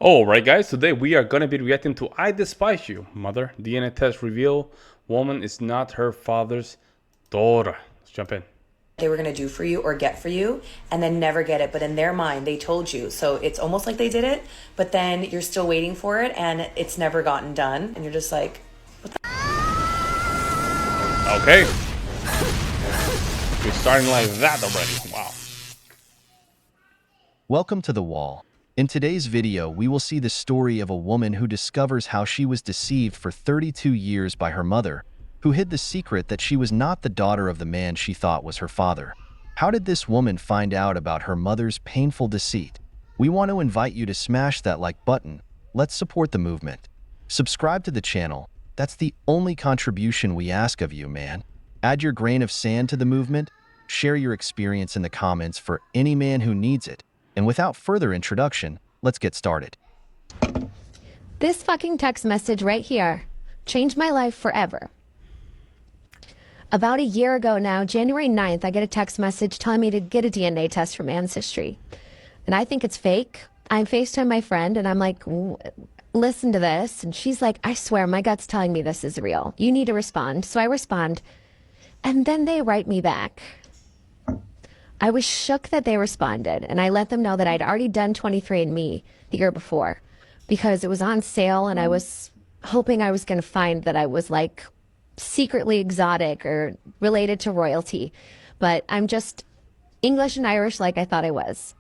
Alright guys, today we are gonna be reacting to I Despise You, Mother. DNA test reveal woman is not her father's daughter. Let's jump in. They were going to do for you or get for you and then never get it, but in their mind they told you, so it's almost like they did it, but then you're still waiting for it and it's never gotten done and you're just like, Okay. We're starting like that already. Wow. Welcome to The Wall. In today's video, we will see the story of a woman who discovers how she was deceived for 32 years by her mother, who hid the secret that she was not the daughter of the man she thought was her father. How did this woman find out about her mother's painful deceit? We want to invite you to smash that like button. Let's support the movement. Subscribe to the channel. That's the only contribution we ask of you, man. Add your grain of sand to the movement. Share your experience in the comments for any man who needs it. And without further introduction, let's get started. This fucking text message right here changed my life forever. About a year ago now, January 9th, I get a text message telling me to get a DNA test from Ancestry. And I think it's fake. I FaceTime my friend and I'm like, listen to this. And she's like, I swear my gut's telling me this is real. You need to respond. So I respond. And then they write me back. I was shook that they responded, and I let them know that I'd already done 23andMe the year before because it was on sale, and I was hoping I was going to find that I was like secretly exotic or related to royalty, but I'm just English and Irish like I thought I was.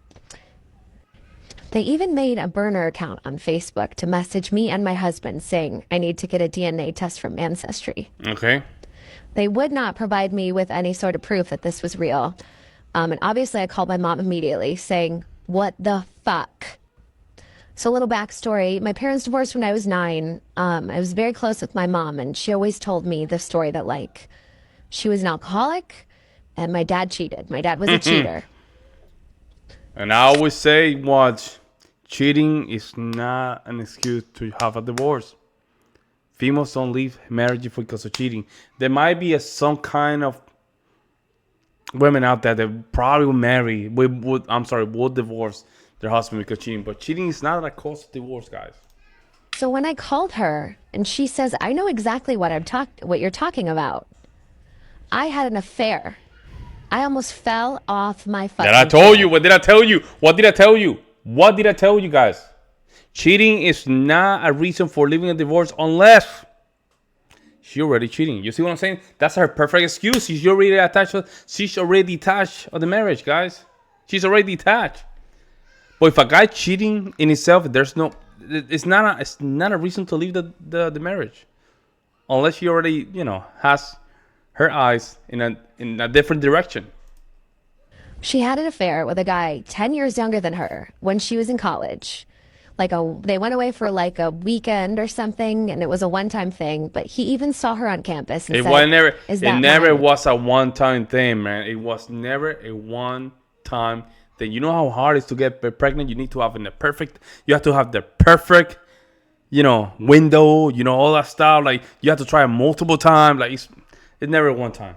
They even made a burner account on Facebook to message me and my husband saying I need to get a DNA test from Ancestry. Okay. They would not provide me with any sort of proof that this was real. And obviously I called my mom immediately saying, what the fuck? So a little backstory. My parents divorced when I was 9. I was very close with my mom, and she always told me the story that like she was an alcoholic and my dad cheated. My dad was a cheater. And I always say what cheating is not an excuse to have a divorce. Females don't leave marriage because of cheating. There might be some kind of women out there that probably will marry, would divorce their husband because cheating. But cheating is not a cause of divorce, guys. So when I called her and she says, I know exactly what you're talking about. I had an affair. I almost fell off my fucking That I told chair. you. What did I tell you? What did I tell you? What did I tell you, guys? Cheating is not a reason for leaving a divorce unless she's already cheating. You see what I'm saying? That's her perfect excuse. She's already attached. She's already detached of the marriage, guys. She's already detached. But if a guy cheating in itself, there's no. It's not a reason to leave the marriage, unless she already has her eyes in a different direction. She had an affair with a guy 10 years younger than her when she was in college. They went away for like a weekend or something, and it was a one-time thing, but he even saw her on campus and It said, was never. is It that never mine? was a one-time thing, man. It was never a one-time thing. You know how hard it is to get pregnant. You need to have the perfect. You have to have the perfect, window. All that stuff. Like you have to try it multiple times. Like it's never one time.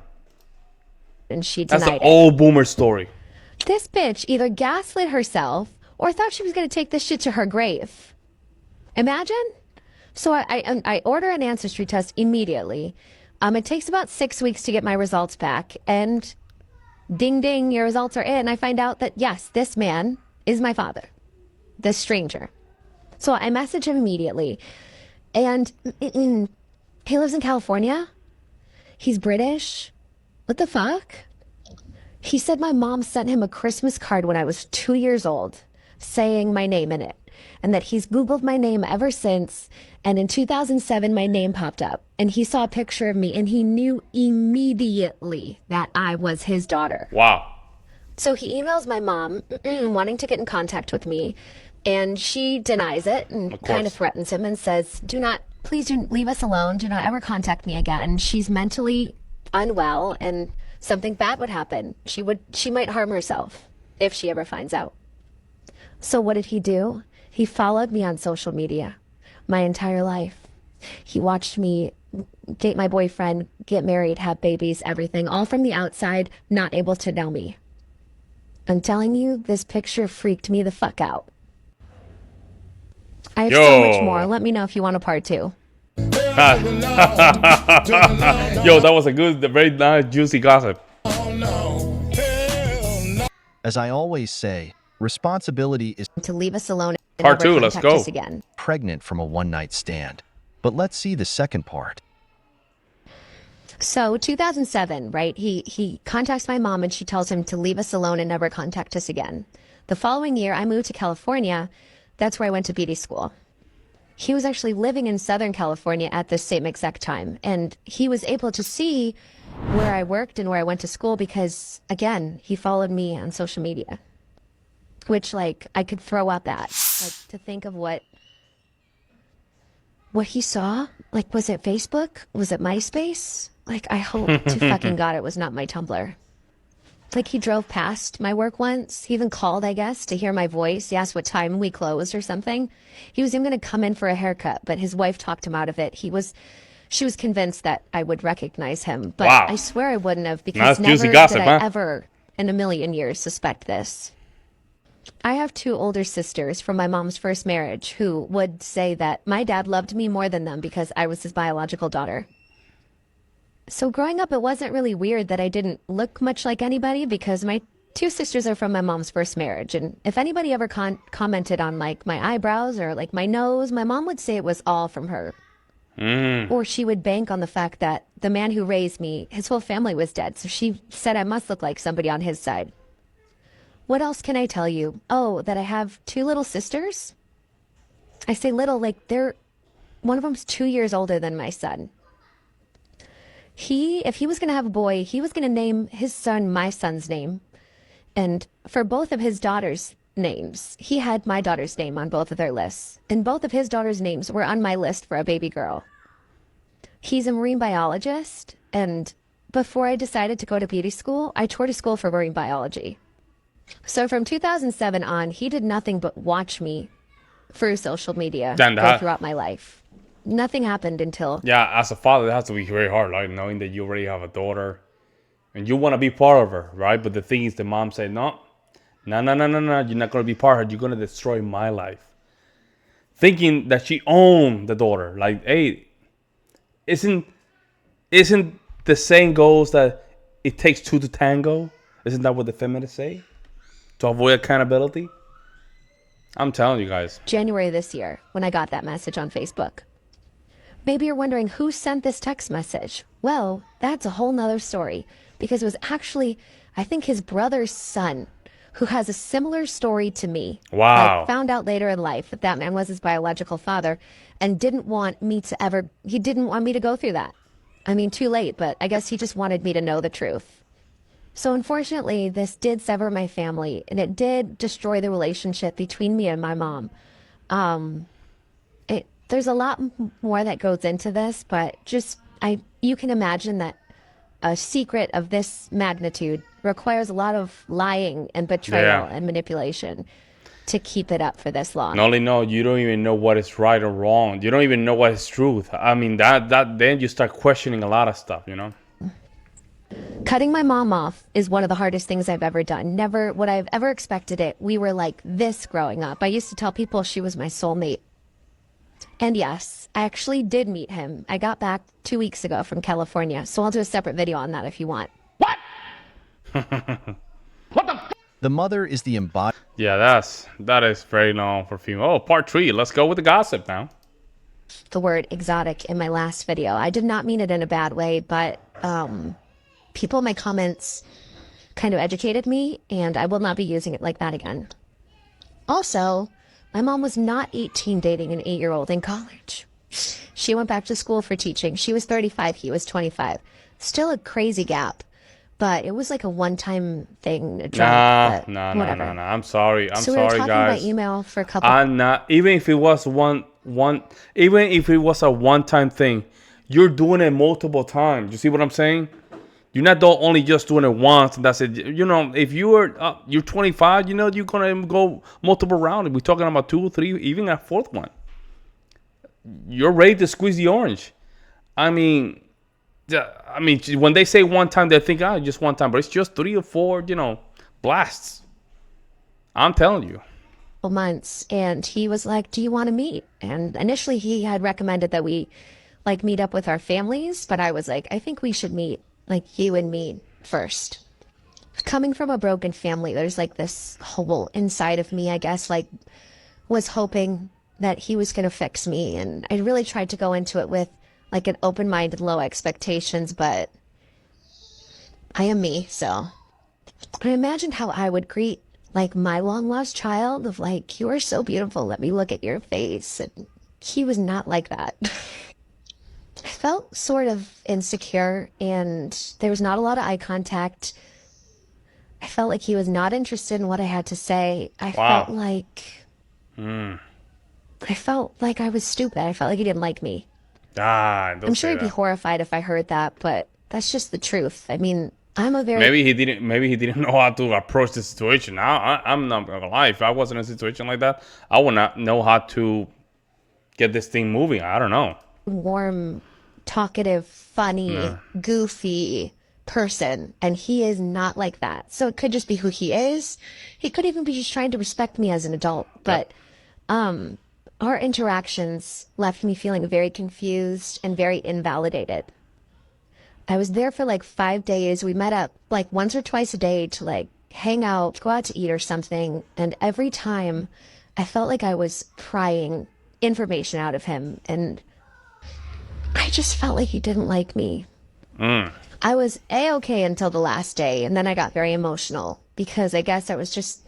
And she That's the denied it. old boomer story. This bitch either gaslit herself or thought she was going to take this shit to her grave. Imagine. So I order an ancestry test immediately. It takes about 6 weeks to get my results back, and ding ding, your results are in. I find out that yes, this man is my father, this stranger. So I message him immediately, and he lives in California. He's British. What the fuck? He said my mom sent him a Christmas card when I was 2 years old saying my name in it, and that he's Googled my name ever since. And in 2007, my name popped up and he saw a picture of me and he knew immediately that I was his daughter. Wow. So he emails my mom wanting to get in contact with me, and she denies it and kind of threatens him and says, please do leave us alone. Do not ever contact me again. She's mentally unwell and something bad would happen. She might harm herself if she ever finds out. So what did he do? He followed me on social media my entire life. He watched me date my boyfriend, get married, have babies, everything, all from the outside, not able to know me. I'm telling you, this picture freaked me the fuck out. I have so much more. Yo. Let me know if you want a part 2. Yo, that was a good, very nice, juicy gossip. As I always say, responsibility is To leave us alone and Part never 2, let's contact go. us again. pregnant from a one-night stand. But let's see the second part. So 2007, right? He contacts my mom and she tells him to leave us alone and never contact us again. The following year, I moved to California. That's where I went to beauty school. He was actually living in Southern California at the same exact time. And he was able to see where I worked and where I went to school because, again, he followed me on social media. Which, like, I could throw up at. Like, to think of what he saw. Like, was it Facebook? Was it MySpace? Like, I hope to fucking God it was not my Tumblr. Like, he drove past my work once. He even called, I guess, to hear my voice. He asked what time we closed or something. He was even going to come in for a haircut, but his wife talked him out of it. She was convinced that I would recognize him, but Wow. I swear I wouldn't have because That's never juicy gossip, did I huh? ever in a million years suspect this. I have 2 older sisters from my mom's first marriage who would say that my dad loved me more than them because I was his biological daughter. So growing up, it wasn't really weird that I didn't look much like anybody because my 2 sisters are from my mom's first marriage. And if anybody ever commented on like my eyebrows or like my nose, my mom would say it was all from her. Or she would bank on the fact that the man who raised me, his whole family was dead. So she said I must look like somebody on his side. What else can I tell you? Oh, that I have 2 little sisters? I say little, like one of them's 2 years older than my son. If he was going to have a boy, he was going to name his son my son's name. And for both of his daughters' names, he had my daughter's name on both of their lists. And both of his daughters' names were on my list for a baby girl. He's a marine biologist. And before I decided to go to beauty school, I toured a school for marine biology. So from 2007 on, he did nothing but watch me through social media go throughout my life. Nothing happened until... Yeah, as a father, that has to be very hard, like knowing that you already have a daughter and you want to be part of her, right? But the thing is, the mom said, no, you're not going to be part of her. You're going to destroy my life. Thinking that she owned the daughter. Like, hey, isn't the saying goes that it takes 2 to tango? Isn't that what the feminists say? To avoid accountability? I'm telling you guys. January this year, when I got that message on Facebook. Maybe you're wondering who sent this text message. Well, that's a whole nother story because it was actually, I think, his brother's son who has a similar story to me. Wow. I found out later in life that that man was his biological father and didn't want me to go through that. I mean, too late, but I guess he just wanted me to know the truth. So unfortunately, this did sever my family and it did destroy the relationship between me and my mom. There's a lot more that goes into this, but you can imagine that a secret of this magnitude requires a lot of lying and betrayal and manipulation to keep it up for this long. Not only know, you don't even know what is right or wrong. You don't even know what is truth. I mean, that then you start questioning a lot of stuff, you know? Cutting my mom off is one of the hardest things I've ever done. Never would I have ever expected it. We were like this growing up. I used to tell people she was my soulmate. And yes, I actually did meet him. I got back 2 weeks ago from California, so I'll do a separate video on that if you want. What? The mother is the embodiment. Yeah, that is very long for female. Oh, part 3. Let's go with the gossip now. The word exotic in my last video. I did not mean it in a bad way, but people in my comments kind of educated me, and I will not be using it like that again. Also, my mom was not 18 dating an 8-year-old in college. She went back to school for teaching. She was 35, he was 25. Still a crazy gap, but it was like a one-time thing. No. I'm sorry. I'm sorry, guys. So we were talking by email for a couple. I'm not. Even if it was even if it was a one-time thing, you're doing it multiple times. You see what I'm saying? You're not only just doing it once and that's it. You know, if you're 25, you know you're gonna go multiple rounds. We're talking about 2, 3, even a 4th one. You're ready to squeeze the orange. I mean, when they say one time, they think, just one time, but it's just 3 or 4, blasts. I'm telling you. couple months, and he was like, do you want to meet? And initially he had recommended that we like meet up with our families, but I was like, I think we should meet like you and me first. Coming from a broken family, there's like this hole inside of me, I guess, like was hoping that he was going to fix me. And I really tried to go into it with like an open-minded, low expectations, but I am me. So I imagined how I would greet like my long lost child of like, you are so beautiful. Let me look at your face. And he was not like that. I felt sort of insecure and there was not a lot of eye contact. I felt like he was not interested in what I had to say. I Wow. felt like I was stupid. I felt like he didn't like me. Ah, don't I'm sure say he'd be that. horrified if I heard that, but that's just the truth. I mean, I'm a very Maybe he didn't. Maybe he didn't know how to approach the situation. I'm not gonna lie. If I was in a situation like that, I would not know how to get this thing moving. I don't know. warm, talkative, funny, No. goofy person, and he is not like that. So it could just be who he is. He could even be just trying to respect me as an adult, but our interactions left me feeling very confused and very invalidated. I was there for like 5 days. We met up like once or twice a day to like hang out, go out to eat or something. And every time I felt like I was prying information out of him. And I just felt like he didn't like me. I was A-okay until the last day. And then I got very emotional because I guess I was just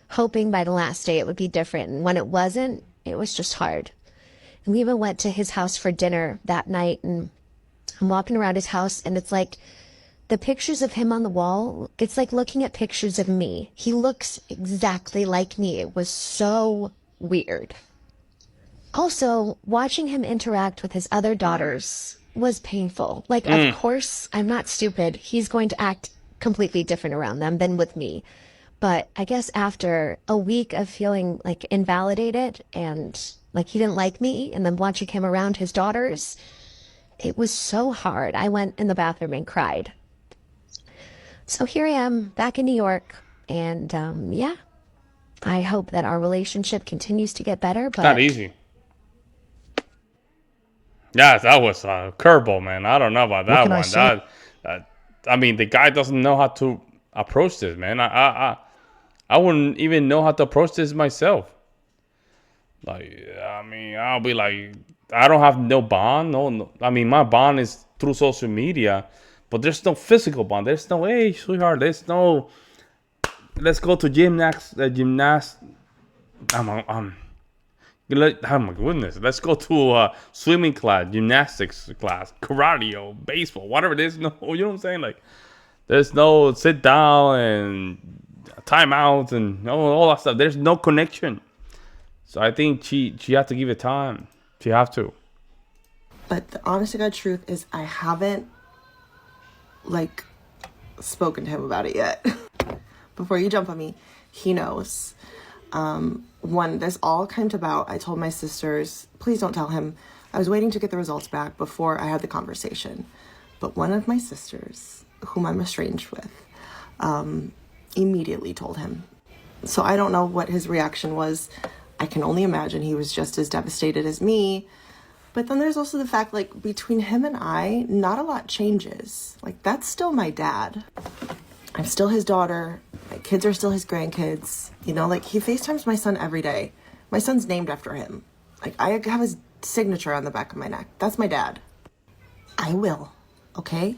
hoping by the last day it would be different. And when it wasn't, it was just hard. And we even went to his house for dinner that night, and I'm walking around his house, and it's like the pictures of him on the wall, it's like looking at pictures of me. He looks exactly like me. It was so weird. Also, watching him interact with his other daughters was painful. Like, of course, I'm not stupid. He's going to act completely different around them than with me. But I guess after a week of feeling like invalidated and like he didn't like me, and then watching him around his daughters, it was so hard. I went in the bathroom and cried. So here I am back in New York. And yeah, I hope that our relationship continues to get better. It's not But easy. Yeah, that was a curveball, man. I don't know about What that can I one. say? I mean, the guy doesn't know how to approach this, man. I wouldn't even know how to approach this myself. Like, I mean, I'll be like, I don't have no bond. No. I mean, my bond is through social media, but there's no physical bond. There's no, hey, sweetheart. There's no, let's go to gymnast. Oh my goodness. Let's go to swimming class, gymnastics class, karate or baseball, whatever. There's no, you know what I'm saying? Like, there's no sit down and timeouts and all that stuff. There's no connection. So I think she has to give it time. She have to. But the honest to God truth is I haven't like spoken to him about it yet. Before you jump on me, he knows. When this all came about, I told my sisters, please don't tell him. I was waiting to get the results back before I had the conversation. But one of my sisters, whom I'm estranged with, immediately told him. So I don't know what his reaction was. I can only imagine he was just as devastated as me. But then there's also the fact, like, between him and I, not a lot changes. Like, that's still my dad. I'm still his daughter. My kids are still his grandkids. You know, like, he FaceTimes my son every day. My son's named after him. Like, I have his signature on the back of my neck. That's my dad. I will, okay?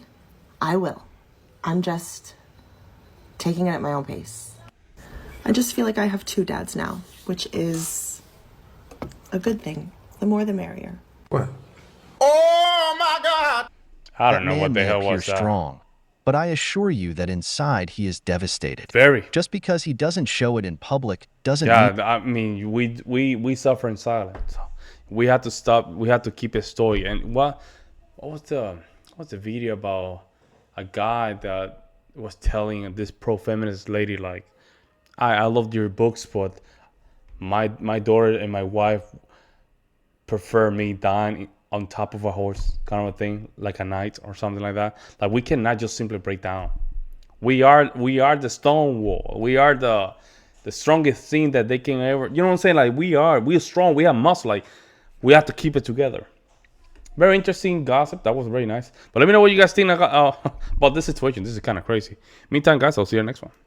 I will. I'm just taking it at my own pace. I just feel like I have two dads now, which is a good thing. The more the merrier. What? I That don't know man what the may hell appear was that. strong, but I assure you that inside he is devastated. Very. Just because he doesn't show it in public doesn't Yeah, mean I mean, we suffer in silence. We had to stop. We had to keep a story. And what's the video about a guy that was telling this pro-feminist lady like, I loved your books, but my daughter and my wife prefer me dying on top of a horse, kind of a thing, like a knight or something like that. Like, we cannot just simply break down. We are the stone wall. We are the the strongest thing that they can ever. You know what I'm saying? Like we're strong. We have muscle. Like we have to keep it together. Very interesting gossip. That was very nice. But let me know what you guys think about this situation. This is kind of crazy. Meantime, guys, I'll see you next one.